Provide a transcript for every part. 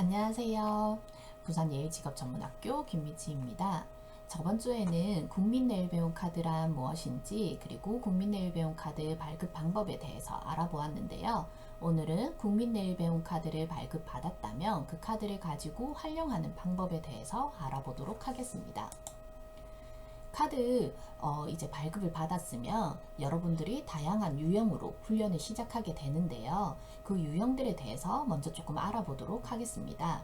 안녕하세요. 부산예일직업전문학교 김미지입니다. 저번 주에는 국민내일배움카드란 무엇인지 그리고 국민내일배움카드 발급 방법에 대해서 알아보았는데요. 오늘은 국민내일배움카드를 발급받았다면 그 카드를 가지고 활용하는 방법에 대해서 알아보도록 하겠습니다. 카드 이제 발급을 받았으면 여러분들이 다양한 유형으로 훈련을 시작하게 되는데요. 그 유형들에 대해서 먼저 조금 알아보도록 하겠습니다.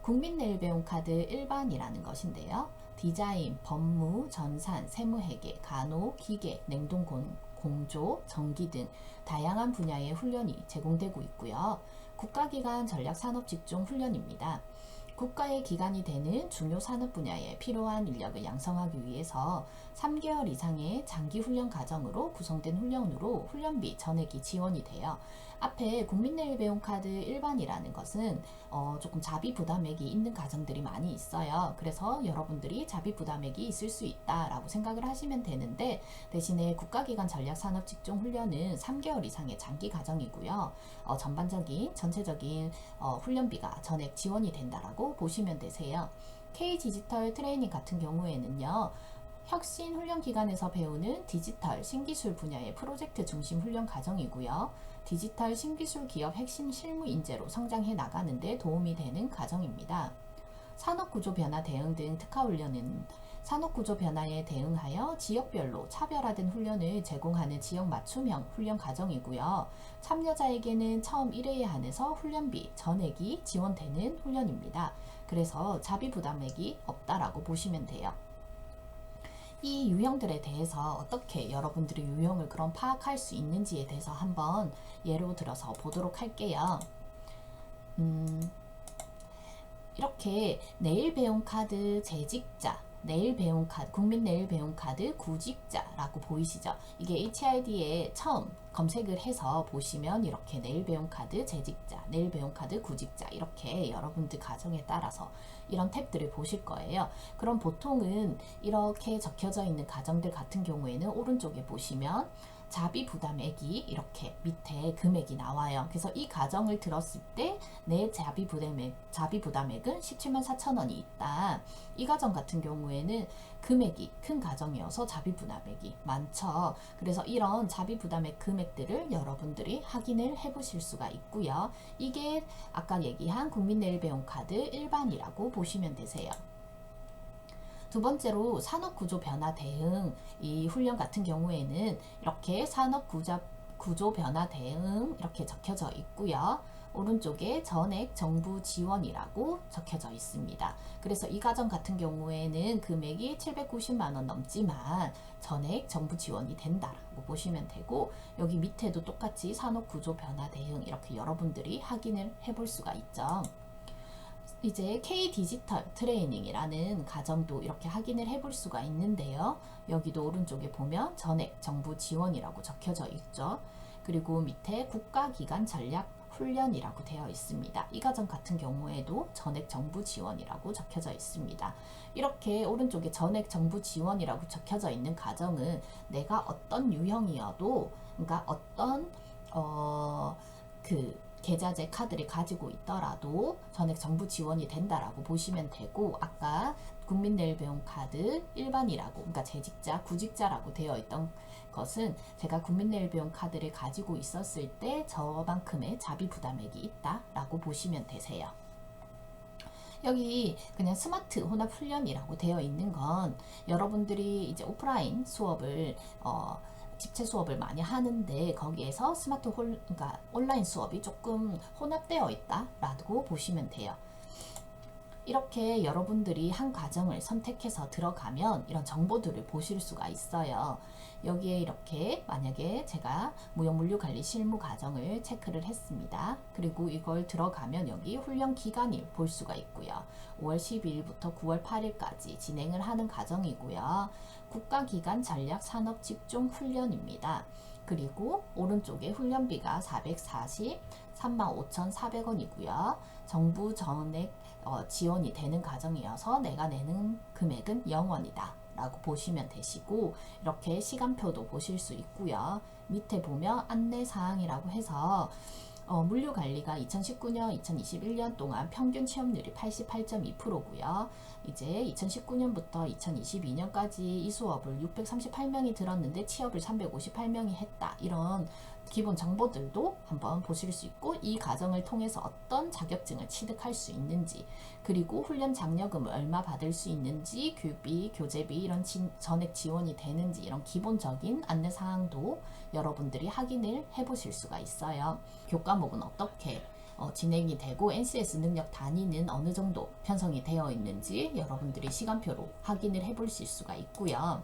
국민내일배움카드 일반이라는 것인데요. 디자인, 법무, 전산, 세무회계, 간호, 기계, 냉동 공조, 전기 등 다양한 분야의 훈련이 제공되고 있고요. 국가기관 전략산업직종 훈련입니다. 국가의 기관이 되는 중요 산업 분야에 필요한 인력을 양성하기 위해서 3개월 이상의 장기 훈련 과정으로 구성된 훈련으로 훈련비 전액이 지원이 돼요. 앞에 국민내일배움카드 일반이라는 것은 조금 자비 부담액이 있는 가정들이 많이 있어요. 그래서 여러분들이 자비 부담액이 있을 수 있다라고 생각을 하시면 되는데, 대신에 국가기관 전략산업직종 훈련은 3개월 이상의 장기 과정이고요. 전체적인 훈련비가 전액 지원이 된다라고 보시면 되세요. K디지털 트레이닝 같은 경우에는요, 혁신 훈련 기관에서 배우는 디지털 신기술 분야의 프로젝트 중심 훈련 과정이고요. 디지털 신기술 기업 핵심 실무 인재로 성장해 나가는 데 도움이 되는 과정입니다. 산업구조 변화 대응 등 특화 훈련은 산업구조 변화에 대응하여 지역별로 차별화된 훈련을 제공하는 지역 맞춤형 훈련 과정이고요. 참여자에게는 처음 1회에 한해서 훈련비 전액이 지원되는 훈련입니다. 그래서 자비 부담액이 없다라고 보시면 돼요. 이 유형들에 대해서 어떻게 여러분들이 유형을 그럼 파악할 수 있는지에 대해서 한번 예로 들어서 보도록 할게요. 이렇게 내일배움카드 재직자, 내일배움카드, 국민내일배움카드 구직자라고 보이시죠? 이게 HID에 처음 검색을 해서 보시면 이렇게 내일배움카드 재직자, 내일배움카드 구직자 이렇게 여러분들 가정에 따라서 이런 탭들을 보실 거예요. 그럼 보통은 이렇게 적혀져 있는 가정들 같은 경우에는 오른쪽에 보시면 자비 부담액이 이렇게 밑에 금액이 나와요. 그래서 이 가정을 들었을 때 내 자비 부담액은 17만 4천 원이 있다. 이 가정 같은 경우에는 금액이 큰 가정이어서 자비 부담액이 많죠. 그래서 이런 자비 부담액 금액들을 여러분들이 확인을 해 보실 수가 있고요. 이게 아까 얘기한 국민내일배움카드 일반이라고 보시면 되세요. 두 번째로 산업구조 변화 대응 이 훈련 같은 경우에는 이렇게 산업구조 변화 대응 이렇게 적혀져 있고요. 오른쪽에 전액 정부 지원이라고 적혀져 있습니다. 그래서 이 과정 같은 경우에는 금액이 790만 원 넘지만 전액 정부 지원이 된다라고 보시면 되고, 여기 밑에도 똑같이 산업구조 변화 대응 이렇게 여러분들이 확인을 해볼 수가 있죠. 이제 K디지털 트레이닝이라는 과정도 이렇게 확인을 해볼 수가 있는데요. 여기도 오른쪽에 보면 전액 정부 지원이라고 적혀져 있죠. 그리고 밑에 국가기관 전략 훈련이라고 되어 있습니다. 이 과정 같은 경우에도 전액 정부 지원이라고 적혀져 있습니다. 이렇게 오른쪽에 전액 정부 지원이라고 적혀져 있는 과정은 내가 어떤 유형이어도, 그러니까 어떤 계좌제 카드를 가지고 있더라도 전액 정부 지원이 된다라고 보시면 되고, 아까 국민내일배움카드 일반이라고, 그러니까 재직자, 구직자라고 되어 있던 것은 제가 국민내일배움카드를 가지고 있었을 때 저만큼의 자비 부담액이 있다라고 보시면 되세요. 여기 그냥 스마트 혼합 훈련이라고 되어 있는 건 여러분들이 이제 오프라인 수업을 집체 수업을 많이 하는데 거기에서 그러니까 온라인 수업이 조금 혼합되어 있다라고 보시면 돼요. 이렇게 여러분들이 한 과정을 선택해서 들어가면 이런 정보들을 보실 수가 있어요. 여기에 이렇게 만약에 제가 무역물류관리 실무 과정을 체크를 했습니다. 그리고 이걸 들어가면 여기 훈련 기간을 볼 수가 있고요. 5월 12일부터 9월 8일까지 진행을 하는 과정이고요. 국가기관 전략 산업직종 훈련입니다. 그리고 오른쪽에 훈련비가 443만 5,400원이고요. 정부 전액 지원이 되는 과정이어서 내가 내는 금액은 0원이다 라고 보시면 되시고, 이렇게 시간표도 보실 수 있고요. 밑에 보면 안내사항이라고 해서 물류관리가 2019년, 2021년 동안 평균 취업률이 88.2%고요. 이제 2019년부터 2022년까지 이 수업을 638명이 들었는데 취업을 358명이 했다. 이런 기본 정보들도 한번 보실 수 있고, 이 과정을 통해서 어떤 자격증을 취득할 수 있는지, 그리고 훈련 장려금을 얼마 받을 수 있는지, 교육비, 교재비 이런 전액 지원이 되는지, 이런 기본적인 안내사항도 여러분들이 확인을 해보실 수가 있어요. 교과목은 어떻게 진행이 되고 NCS 능력 단위는 어느 정도 편성이 되어 있는지 여러분들이 시간표로 확인을 해보실 수가 있고요.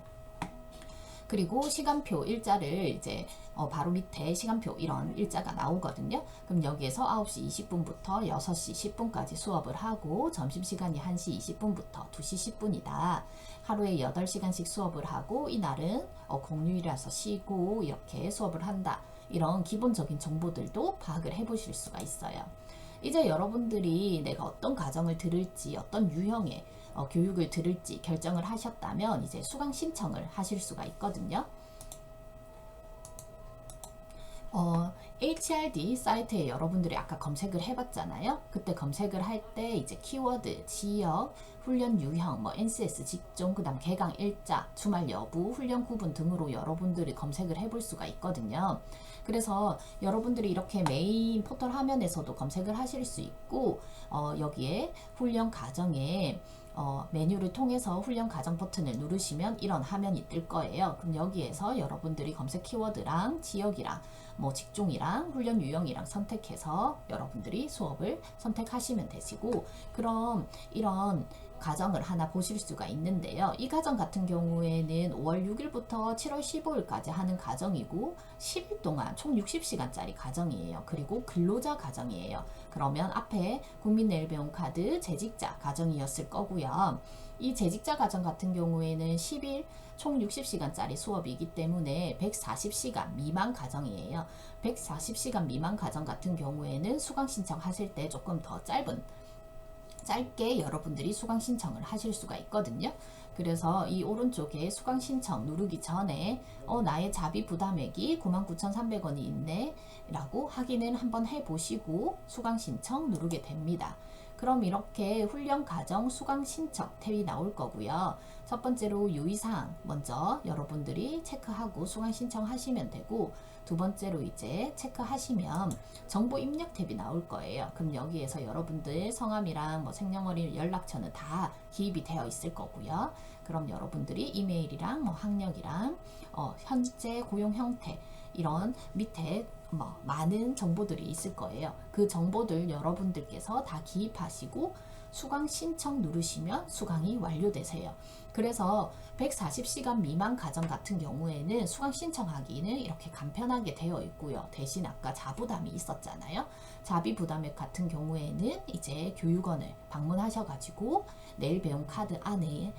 그리고 시간표 일자를 이제 바로 밑에 시간표 이런 일자가 나오거든요. 그럼 여기에서 9시 20분부터 6시 10분까지 수업을 하고, 점심시간이 1시 20분부터 2시 10분이다. 하루에 8시간씩 수업을 하고, 이날은 공휴일이라서 쉬고 이렇게 수업을 한다. 이런 기본적인 정보들도 파악을 해보실 수가 있어요. 이제 여러분들이 내가 어떤 과정을 들을지, 어떤 유형의 교육을 들을지 결정을 하셨다면 이제 수강 신청을 하실 수가 있거든요. HRD 사이트에 여러분들이 아까 검색을 해봤잖아요. 그때 검색을 할 때 이제 키워드, 지역, 훈련 유형, NCS 직종, 그 다음 개강 일자, 주말 여부, 훈련 구분 등으로 여러분들이 검색을 해볼 수가 있거든요. 그래서 여러분들이 이렇게 메인 포털 화면에서도 검색을 하실 수 있고, 여기에 훈련 과정에 메뉴를 통해서 훈련 과정 버튼을 누르시면 이런 화면이 뜰 거예요. 그럼 여기에서 여러분들이 검색 키워드랑 지역이랑 직종이랑 훈련 유형이랑 선택해서 여러분들이 수업을 선택하시면 되시고, 그럼 이런 과정을 하나 보실 수가 있는데요. 이 과정 같은 경우에는 5월 6일부터 7월 15일까지 하는 과정이고 10일 동안 총 60시간짜리 과정이에요. 그리고 근로자 과정이에요. 그러면 앞에 국민내일배움카드 재직자 과정이었을 거고요. 이 재직자 과정 같은 경우에는 10일 총 60시간짜리 수업이기 때문에 140시간 미만 과정이에요. 140시간 미만 과정 같은 경우에는 수강 신청하실 때 조금 더 짧게 여러분들이 수강 신청을 하실 수가 있거든요. 그래서 이 오른쪽에 수강 신청 누르기 전에 나의 자비 부담액이 99,300원이 있네 라고 확인을 한번 해보시고 수강 신청 누르게 됩니다. 그럼 이렇게 훈련 과정 수강 신청 탭이 나올 거고요. 첫 번째로 유의사항 먼저 여러분들이 체크하고 수강 신청하시면 되고, 두 번째로 이제 체크하시면 정보 입력 탭이 나올 거예요. 그럼 여기에서 여러분들 성함이랑 생년월일 연락처는 다 기입이 되어 있을 거고요. 그럼 여러분들이 이메일이랑 학력이랑 현재 고용 형태 이런 밑에 많은 정보들이 있을 거예요. 그 정보들 여러분들께서 다 기입하시고 수강 신청 누르시면 수강이 완료되세요. 그래서 140시간 미만 과정 같은 경우에는 수강 신청하기는 이렇게 간편하게 되어 있고요. 대신 아까 자부담이 있었잖아요. 자비 부담액 같은 경우에는 이제 교육원을 방문하셔가지고 내일 배움 카드 안에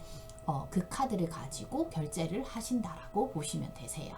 그 카드를 가지고 결제를 하신다라고 보시면 되세요.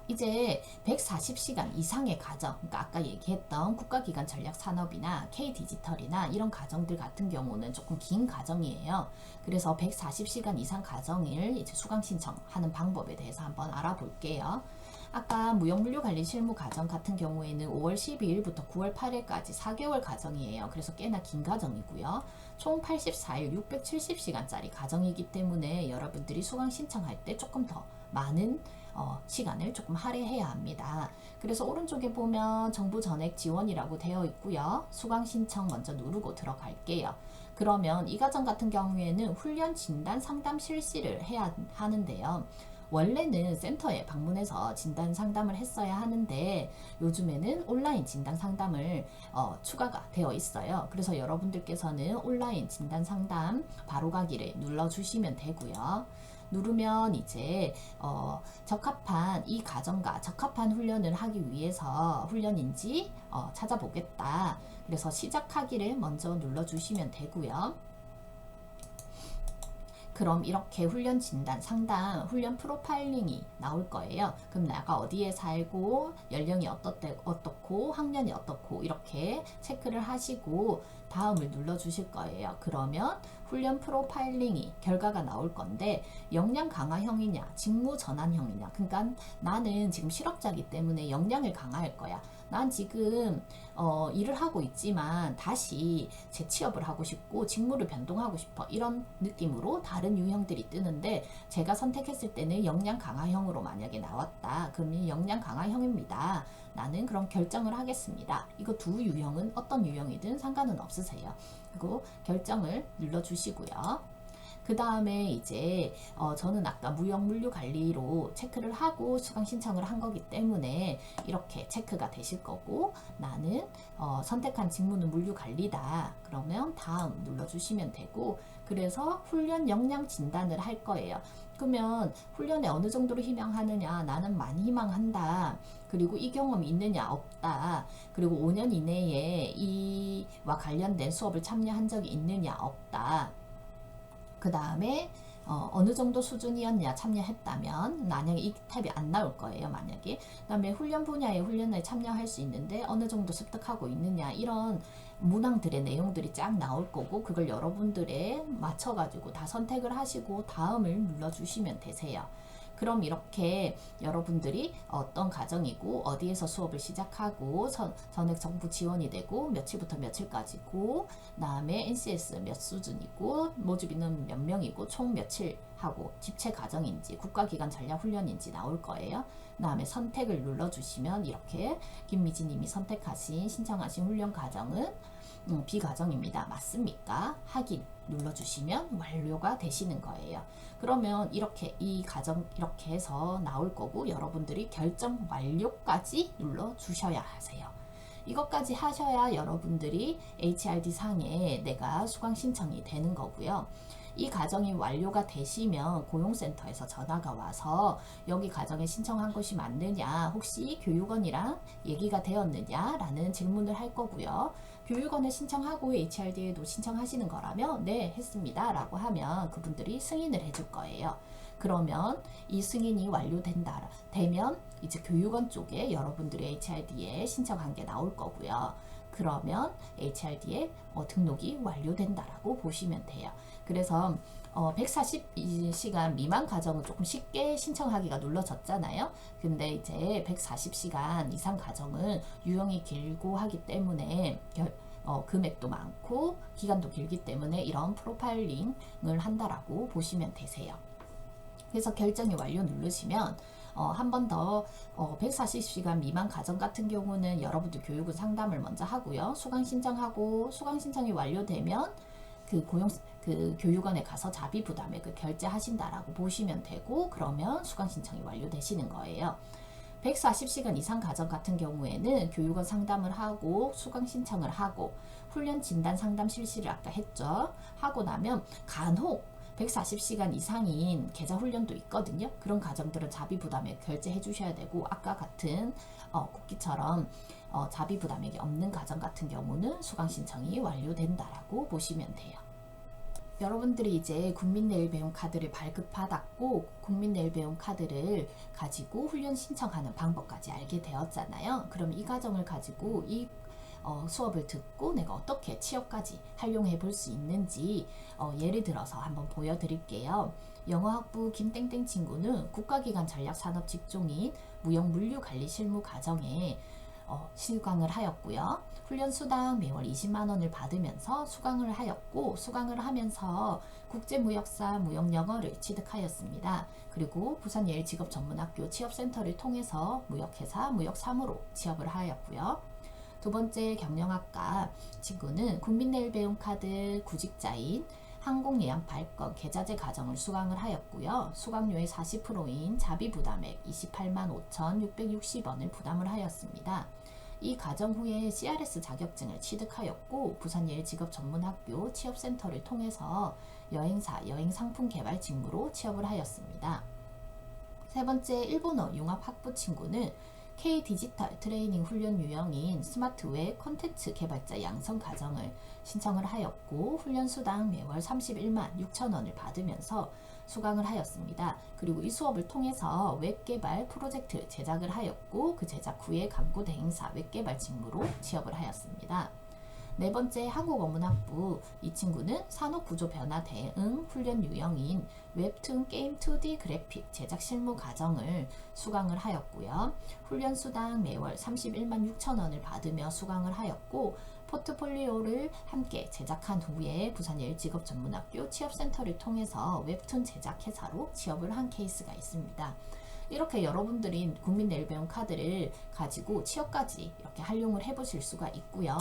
이제 140시간 이상의 과정, 그러니까 아까 얘기했던 국가기관 전략산업이나 K디지털이나 이런 과정들 같은 경우는 조금 긴 과정이에요. 그래서 140시간 이상 과정을 이제 수강 신청하는 방법에 대해서 한번 알아볼게요. 아까 무역물류관리 실무 과정 같은 경우에는 5월 12일부터 9월 8일까지 4개월 과정이에요. 그래서 꽤나 긴 과정이고요. 총 84일 670시간짜리 과정이기 때문에 여러분들이 수강 신청할 때 조금 더 많은 시간을 조금 할애해야 합니다. 그래서 오른쪽에 보면 정부 전액 지원이라고 되어 있고요. 수강 신청 먼저 누르고 들어갈게요. 그러면 이 과정 같은 경우에는 훈련 진단 상담 실시를 해야 하는데요. 원래는 센터에 방문해서 진단 상담을 했어야 하는데 요즘에는 온라인 진단 상담을 추가가 되어 있어요. 그래서 여러분들께서는 온라인 진단 상담 바로가기를 눌러주시면 되고요. 누르면 이제 적합한 이 과정과 적합한 훈련을 하기 위해서 훈련인지 찾아보겠다. 그래서 시작하기를 먼저 눌러주시면 되고요. 그럼 이렇게 훈련 진단, 상담, 훈련 프로파일링이 나올 거예요. 그럼 내가 어디에 살고 연령이 어떻고 학년이 어떻고 이렇게 체크를 하시고 다음을 눌러주실 거예요. 그러면 훈련 프로파일링이 결과가 나올 건데 역량 강화형이냐 직무 전환형이냐, 그러니까 나는 지금 실업자이기 때문에 역량을 강화할 거야. 난 지금 일을 하고 있지만 다시 재취업을 하고 싶고 직무를 변동하고 싶어, 이런 느낌으로 다른 유형들이 뜨는데, 제가 선택했을 때는 역량 강화형으로 만약에 나왔다 그러면 역량 강화형입니다. 나는 그럼 결정을 하겠습니다. 이거 두 유형은 어떤 유형이든 상관은 없으세요. 그리고 결정을 눌러주시고요. 그 다음에 이제 저는 아까 무역 물류 관리로 체크를 하고 수강 신청을 한 거기 때문에 이렇게 체크가 되실 거고, 나는 선택한 직무는 물류 관리다 그러면 다음 눌러주시면 되고, 그래서 훈련 역량 진단을 할 거예요. 그러면 훈련에 어느 정도로 희망하느냐, 나는 많이 희망한다, 그리고 이 경험이 있느냐 없다, 그리고 5년 이내에 이와 관련된 수업을 참여한 적이 있느냐 없다, 그 다음에 어느 정도 수준이었냐 참여했다면, 만약에 이 탭이 안 나올 거예요. 만약에 그 다음에 훈련 분야의 훈련에 참여할 수 있는데 어느 정도 습득하고 있느냐, 이런 문항들의 내용들이 쫙 나올 거고, 그걸 여러분들에 맞춰가지고 다 선택을 하시고 다음을 눌러주시면 되세요. 그럼 이렇게 여러분들이 어떤 과정이고 어디에서 수업을 시작하고 전액 정부 지원이 되고 며칠부터 며칠까지고, 다음에 NCS 몇 수준이고 모집인은 몇 명이고 총 며칠 하고 집체 과정인지 국가기관 전략훈련인지 나올 거예요. 그 다음에 선택을 눌러주시면 이렇게 김미지님이 선택하신 신청하신 훈련 과정은 비과정입니다. 맞습니까? 확인 눌러주시면 완료가 되시는 거예요. 그러면 이렇게 이 과정 이렇게 해서 나올 거고, 여러분들이 결정 완료까지 눌러주셔야 하세요. 이것까지 하셔야 여러분들이 HRD 상에 내가 수강 신청이 되는 거고요. 이 과정이 완료가 되시면 고용센터에서 전화가 와서 여기 과정에 신청한 것이 맞느냐, 혹시 교육원이랑 얘기가 되었느냐 라는 질문을 할 거고요. 교육원에 신청하고 HRD에도 신청하시는 거라면 네 했습니다 라고 하면 그분들이 승인을 해줄 거예요. 그러면 이 승인이 완료된다 되면 이제 교육원 쪽에 여러분들의 HRD에 신청한 게 나올 거고요. 그러면 HRD에 등록이 완료된다라고 보시면 돼요. 그래서 140시간 미만 과정은 조금 쉽게 신청하기가 눌러졌잖아요. 근데 이제 140시간 이상 과정은 유형이 길고 하기 때문에 금액도 많고 기간도 길기 때문에 이런 프로파일링을 한다라고 보시면 되세요. 그래서 결정이 완료 누르시면 한 번 더 140시간 미만 과정 같은 경우는 여러분들 교육은 상담을 먼저 하고요. 수강 신청하고 수강 신청이 완료되면 그 교육원에 가서 자비 부담액을 결제하신다라고 보시면 되고, 그러면 수강 신청이 완료되시는 거예요. 140시간 이상 과정 같은 경우에는 교육원 상담을 하고 수강 신청을 하고 훈련 진단 상담 실시를 아까 했죠. 하고 나면 간혹 140시간 이상인 계좌 훈련도 있거든요. 그런 과정들은 자비 부담액 결제해 주셔야 되고, 아까 같은 국기처럼 자비 부담액이 없는 과정 같은 경우는 수강 신청이 완료된다라고 보시면 돼요. 여러분들이 이제 국민내일배움 카드를 발급받았고 국민내일배움 카드를 가지고 훈련 신청하는 방법까지 알게 되었잖아요. 그럼 이 과정을 가지고 이 수업을 듣고 내가 어떻게 취업까지 활용해 볼 수 있는지 예를 들어서 한번 보여드릴게요. 영어학부 김땡땡 친구는 국가기관 전략산업직종인 무역물류관리 실무 과정에 수강을 하였고요. 훈련 수당 매월 20만원을 받으면서 수강을 하였고, 수강을 하면서 국제무역사 무역영어를 취득하였습니다. 그리고 부산예일직업전문학교 취업센터를 통해서 무역회사 무역사무로 취업을 하였고요. 두 번째 경영학과 친구는 국민내일배움카드 구직자인 항공예약발권 계좌제 과정을 수강을 하였고요. 수강료의 40%인 자비부담액 28만 5,660원을 부담을 하였습니다. 이 과정 후에 CRS 자격증을 취득하였고 부산예일직업전문학교 취업센터를 통해서 여행사 여행상품 개발 직무로 취업을 하였습니다. 세 번째 일본어 융합학부 친구는 K-디지털 트레이닝 훈련 유형인 스마트웨어 콘텐츠 개발자 양성 과정을 신청을 하였고 훈련 수당 매월 31만 6천원을 받으면서 수강을 하였습니다. 그리고 이 수업을 통해서 웹개발 프로젝트 제작을 하였고 그 제작 후에 감고 대행사 웹개발 직무로 취업을 하였습니다. 네 번째 한국어문학부, 이 친구는 산업구조 변화 대응 훈련 유형인 웹툰 게임 2D 그래픽 제작 실무 과정을 수강을 하였고요. 훈련 수당 매월 31만 6천 원을 받으며 수강을 하였고, 포트폴리오를 함께 제작한 후에 부산여일직업전문학교 취업센터를 통해서 웹툰 제작 회사로 취업을 한 케이스가 있습니다. 이렇게 여러분들이 국민내일배움 카드를 가지고 취업까지 이렇게 활용을 해보실 수가 있고요.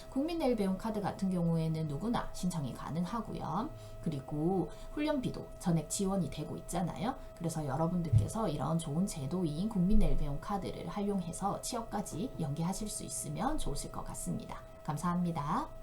국민내일배움 카드 같은 경우에는 누구나 신청이 가능하고요. 그리고 훈련비도 전액 지원이 되고 있잖아요. 그래서 여러분들께서 이런 좋은 제도인 국민내일배움 카드를 활용해서 취업까지 연계하실 수 있으면 좋으실 것 같습니다. 감사합니다.